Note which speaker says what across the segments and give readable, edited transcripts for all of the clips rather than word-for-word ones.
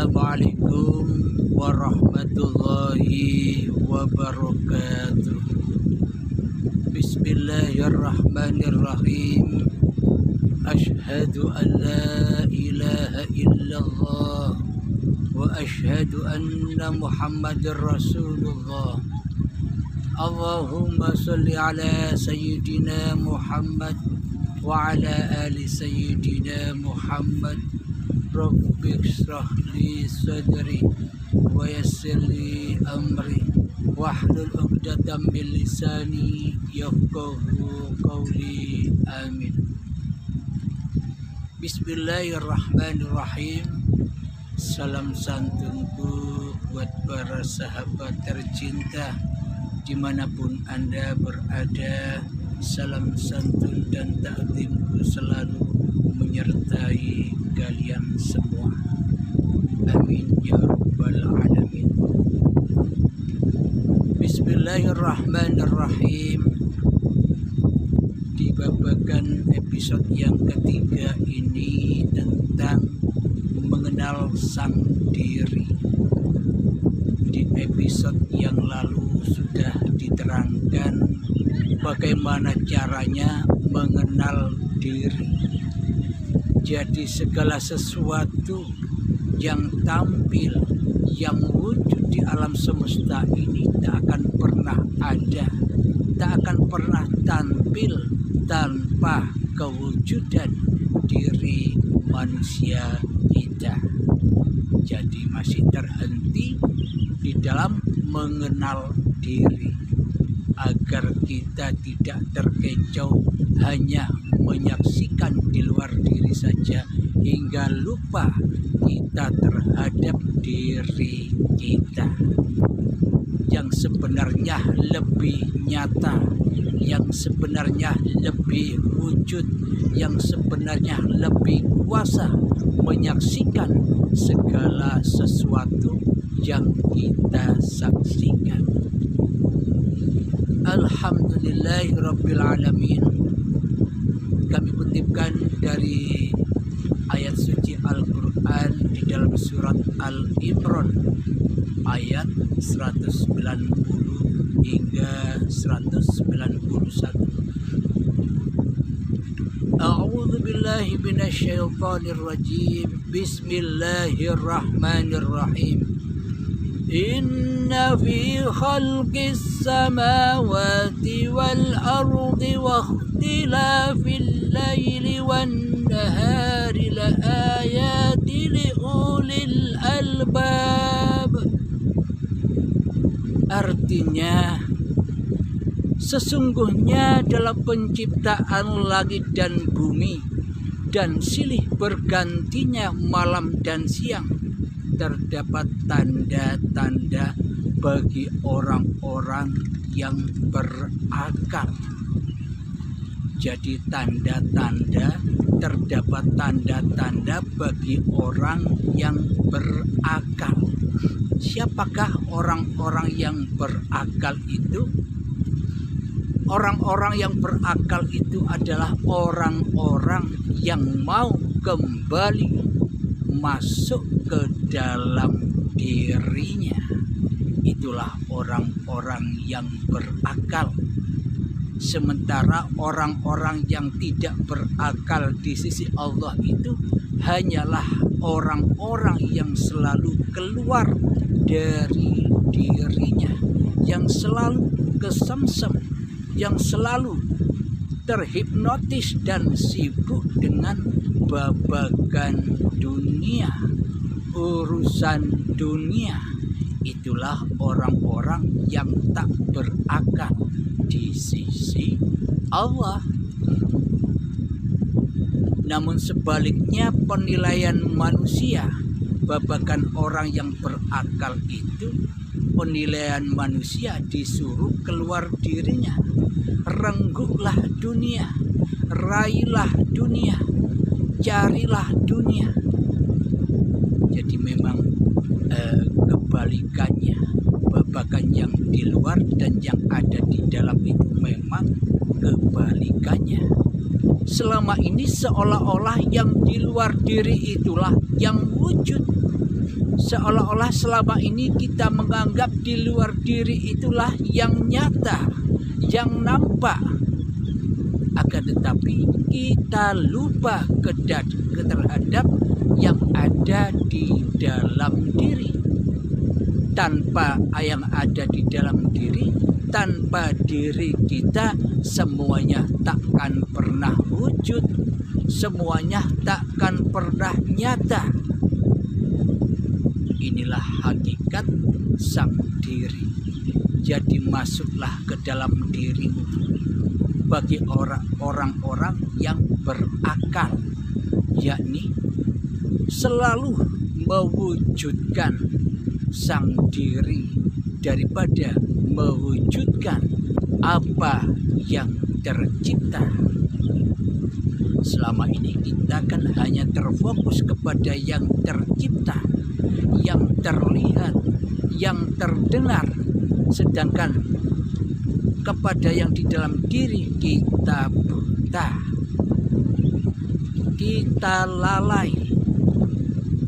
Speaker 1: Assalamualaikum warahmatullahi wabarakatuh. Bismillahirrahmanirrahim. Ashhadu an la ilaha illallah wa ashhadu anna Muhammadar Rasulullah. Allahumma salli ala sayyidina Muhammad wa ala ali sayyidina Muhammad. Rabbi shrah li sadri wa yassir li amri wahlul 'uqdatam min lisani yafqahu qawli. Amin. Bismillahirrahmanirrahim. Salam santunku buat para sahabat tercinta dimanapun Anda berada. Salam santun dan takzimku selalu menyertai kalian semua. Amin ya rabbal alamin. Bismillahirrahmanirrahim. Di babakan episode yang ketiga ini tentang mengenal sang diri. Di episode yang lalu sudah diterangkan bagaimana caranya mengenal diri. Jadi segala sesuatu yang tampil, yang wujud di alam semesta ini tak akan pernah ada, tak akan pernah tampil tanpa kewujudan diri manusia kita. Jadi masih terhenti di dalam mengenal diri, agar kita tidak terkecoh hanya menyaksikan di luar diri saja hingga lupa kita terhadap diri kita yang sebenarnya lebih nyata, yang sebenarnya lebih wujud, yang sebenarnya lebih kuasa menyaksikan segala sesuatu yang kita saksikan. Alhamdulillahirabbil alamin. Kami kutipkan dari ayat suci Al-Quran di dalam surat Al-Imran ayat 190 hingga 191. A'udzu billahi minasyaitonir rajim. Bismillahirrahmanirrahim. Inna fi khalqis samawati wal ardi wa ikhtilafil laili wan nahari la ayatin li ulil albab. Artinya, sesungguhnya dalam penciptaan langit dan bumi dan silih bergantinya malam dan siang terdapat tanda-tanda bagi orang-orang yang berakal. Jadi terdapat tanda-tanda bagi orang yang berakal. Siapakah orang-orang yang berakal itu? Orang-orang yang berakal itu adalah orang-orang yang mau kembali masuk ke dalam dirinya. Itulah orang-orang yang berakal. Sementara orang-orang yang tidak berakal di sisi Allah itu hanyalah orang-orang yang selalu keluar dari dirinya, yang selalu kesemsem, yang selalu terhipnotis dan sibuk dengan babagan dunia, urusan dunia. Itulah orang-orang yang tak berakal di sisi Allah. Namun sebaliknya, penilaian manusia babakan orang yang berakal itu, penilaian manusia disuruh keluar dirinya. Rengguklah dunia, raihlah dunia, carilah dunia. Jadi memang kebalikannya, babakan yang di luar dan yang ada di dalam itu memang kebalikannya. Selama ini seolah-olah yang di luar diri itulah yang wujud, Seolah-olah selama ini kita menganggap di luar diri itulah yang nyata, yang nampak. Akan tetapi kita lupa terhadap yang ada di dalam diri. Tanpa yang ada di dalam diri, tanpa diri kita, semuanya takkan pernah wujud, semuanya takkan pernah nyata. Inilah hakikat sang diri. Jadi masuklah ke dalam dirimu. Bagi orang-orang yang berakal, yakni selalu mewujudkan sang diri daripada mewujudkan apa yang tercipta. Selama ini kita kan hanya terfokus kepada yang tercipta, yang terlihat, yang terdengar, sedangkan kepada yang di dalam diri kita buta, kita lalai.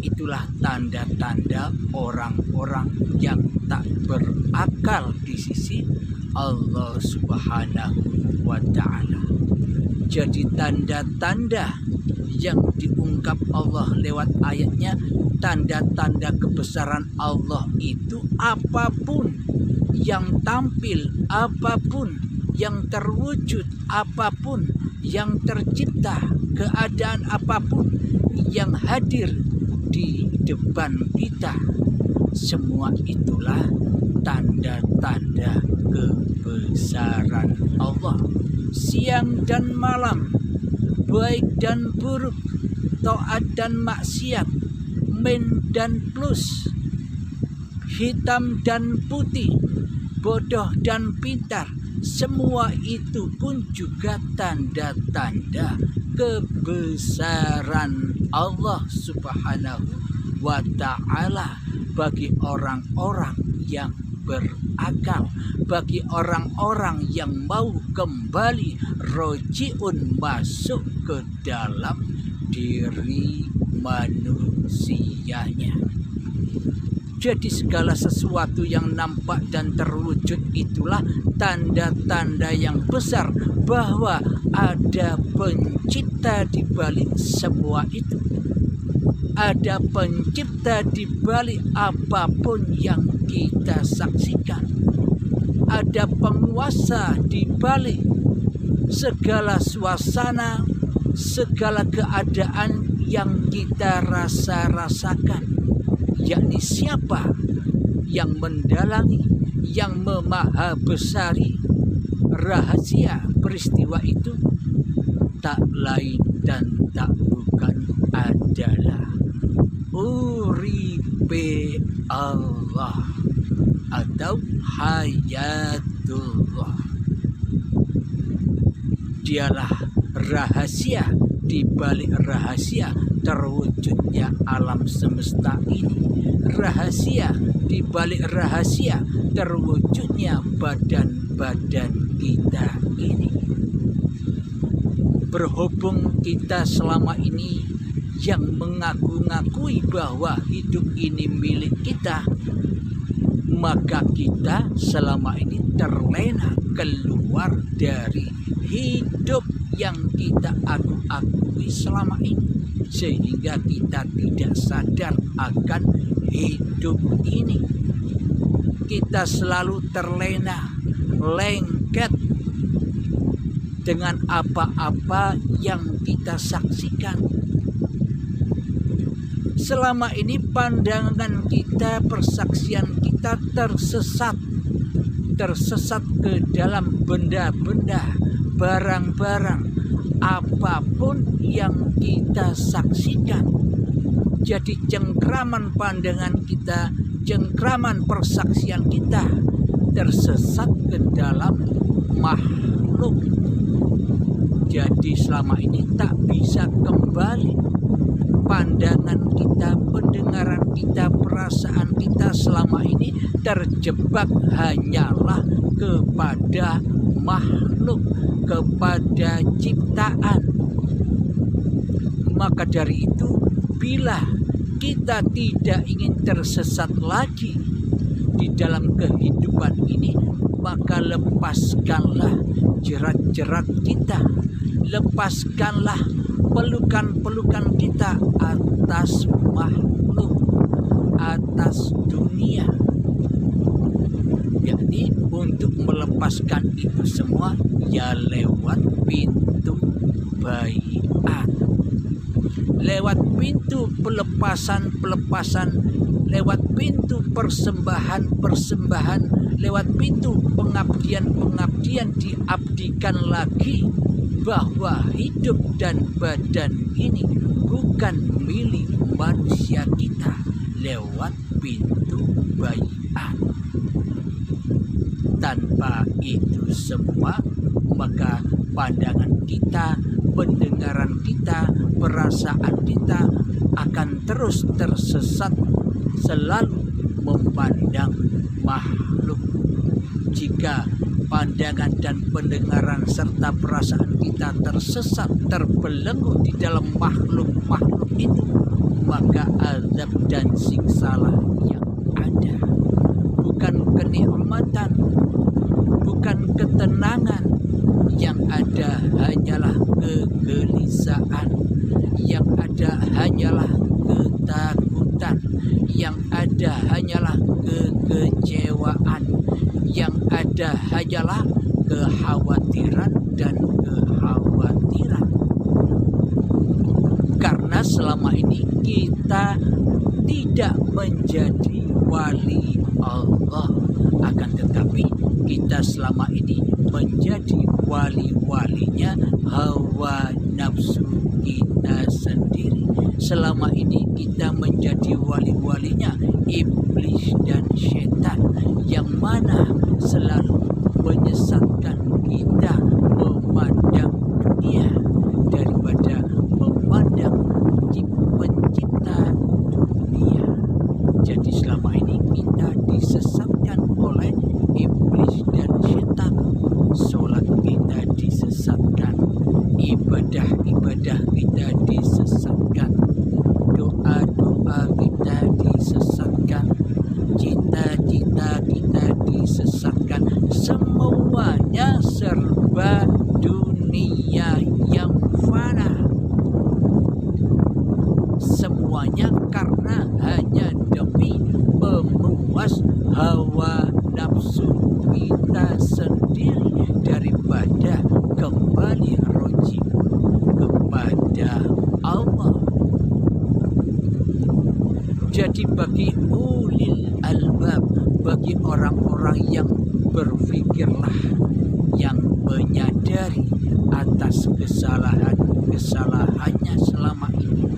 Speaker 1: Itulah tanda-tanda orang-orang yang tak berakal di sisi Allah Subhanahu wa Ta'ala. Jadi tanda-tanda yang diungkap Allah lewat ayatnya, tanda-tanda kebesaran Allah itu apapun yang tampil, apapun yang terwujud, apapun yang tercipta, keadaan apapun yang hadir di depan kita, semua itulah tanda-tanda kebesaran Allah. Siang dan malam, baik dan buruk, taat dan maksiat, min dan plus, hitam dan putih, bodoh dan pintar, semua itu pun juga tanda-tanda kebesaran Allah Subhanahu wa Ta'ala bagi orang-orang yang berakal, bagi orang-orang yang mau kembali rojiun masuk ke dalam diri manusianya. Jadi segala sesuatu yang nampak dan terwujud itulah tanda-tanda yang besar bahwa ada pencipta di balik semua itu. Ada pencipta di balik apapun yang kita saksikan. Ada penguasa di balik segala suasana, segala keadaan yang kita rasakan. Yakni siapa yang mendalangi, yang memahabesari rahasia peristiwa itu, tak lain dan tak bukan adalah Uripe Allah atau Hayatullah. Dialah rahasia di balik rahasia terwujudnya alam semesta ini. Rahasia di balik rahasia terwujudnya badan-badan kita ini. Berhubung kita selama ini yang mengaku-ngakui bahwa hidup ini milik kita, maka kita selama ini terlena keluar dari hidup yang kita akui selama ini, sehingga kita tidak sadar akan hidup ini. Kita selalu terlena, lengket dengan apa-apa yang kita saksikan. Selama ini pandangan kita, persaksian kita tersesat ke dalam benda-benda, barang-barang, apapun yang kita saksikan. Jadi cengkraman pandangan kita, cengkraman persaksian kita tersesat ke dalam makhluk. Jadi selama ini tak bisa kembali. Pandangan kita, pendengaran kita, perasaan kita selama ini terjebak hanyalah kepada makhluk, kepada ciptaan. Maka dari itu, bila kita tidak ingin tersesat lagi di dalam kehidupan ini, maka lepaskanlah jerat-jerat kita, lepaskanlah pelukan-pelukan kita atas makhluk, atas dunia. Jadi untuk melepaskan itu semua ya lewat pintu baiat, lewat pintu pelepasan-pelepasan, lewat pintu persembahan-persembahan, lewat pintu pengabdian-pengabdian, diabdikan lagi bahwa hidup dan badan ini bukan milik manusia kita, lewat pintu baiat. Tanpa itu semua, maka pandangan kita, pendengaran kita, perasaan kita akan terus tersesat, selalu memandang makhluk. Jika pandangan dan pendengaran serta perasaan kita tersesat, terbelenggu di dalam makhluk-makhluk itu, maka azab dan siksalah yang ada bukan kenikmatan, bukan ketenangan, yang ada hanyalah kegelisahan, yang ada hanyalah ketakutan, yang ada hanyalah kekecewaan, yang ada hanyalah kekhawatiran dan kekhawatiran. Karena selama ini kita tidak menjadi wali Allah, akan tetapi kita selama ini menjadi wali-walinya hawa nafsu kita sendiri. Selama ini kita menjadi wali-walinya iblis dan setan, yang mana selalu menyesatkan kita memandang dunia daripada memandang pencipta dunia. Jadi selama ini kita disesatkan oleh iblis dan setan. Sholat kita disesatkan, ibadah-ibadah kita disesatkan, doa-doa kita disesatkan, cita-cita kita disesatkan. Semuanya serba dunia yang fana. Semuanya karena hanya demi memuas hawa nafsu kita sendiri, daripada kembali roji kepada Allah. Jadi bagi ulil albab, bagi orang-orang yang berfikirlah, yang menyadari atas kesalahannya selama ini,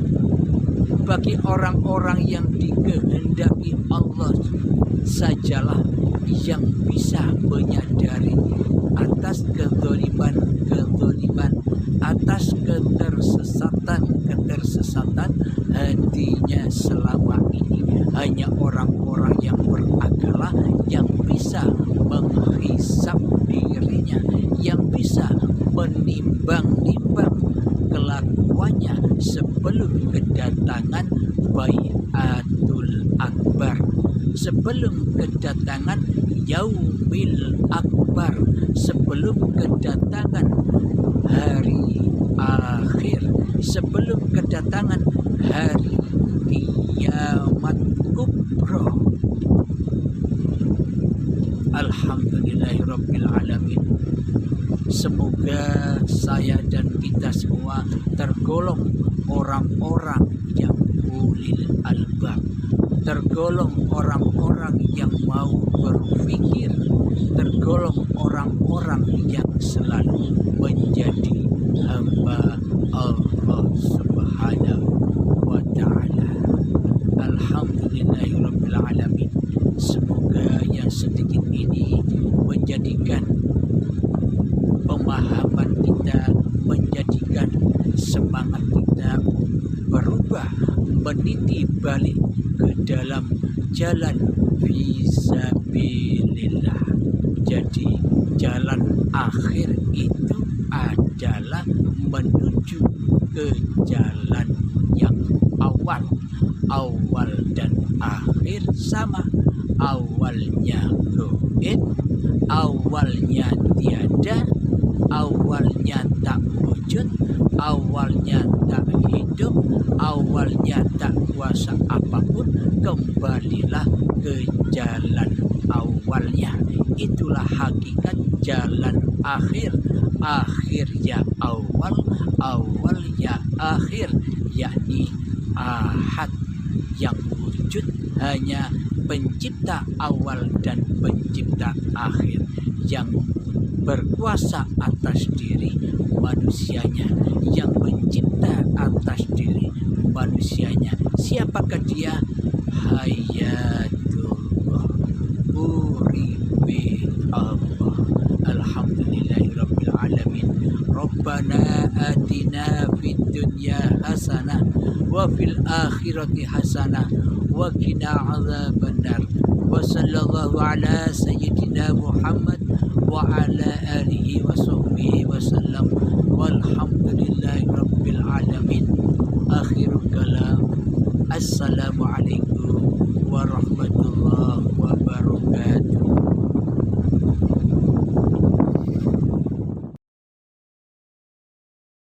Speaker 1: bagi orang-orang yang dikehendaki Allah sajalah yang bisa menyadari atas kezaliman, atas ketersesatan hatinya selama ini. Hanya orang-orang yang berakal yang bisa menghisap dirinya, yang bisa menimbang-nimbang kelakuannya sebelum kedatangan Baiatul Akbar, sebelum kedatangan Yaumil Akbar, sebelum kedatangan hari akhir, sebelum kedatangan hari kiamat kubra. Alhamdulillahirrabbilalamin. Semoga saya dan kita semua tergolong orang-orang yang ulil albab, tergolong orang-orang yang mau berpikir, tergolong orang-orang yang selalu menjadi hamba Allah Subhanahu wa ta'ala. Alhamdulillahirrabbilalamin. Semoga yang sedikit ini menjadikan pemahaman kita, menjadikan semangat kita berubah, meniti balik ke dalam jalan fisabilillah. Jadi jalan akhir itu adalah menuju ke jalan yang awal. Awal dan akhir sama. Awalnya gaib, awalnya tiada, awalnya tak wujud, awalnya tak hidup, awalnya tak kuasa apapun. Kembalilah ke jalan awalnya. Itulah hakikat jalan akhir. Akhir ya awal, awal ya akhir, yakni ahad. Yang wujud hanya pencipta awal dan pencipta akhir, yang berkuasa atas diri manusianya, yang mencipta atas diri manusianya. Siapakah dia? Hayatullah, uribe Allah. Alhamdulillahirabbil alamin. Rabbana atina fid dunya hasanah wa fil akhirati hasanah wa qina adzabannar. Wa sallallahu ala sayyidina Muhammad wa ala alihi wa sahbihi wa sallam. Walhamdulillahi rabbil alamin.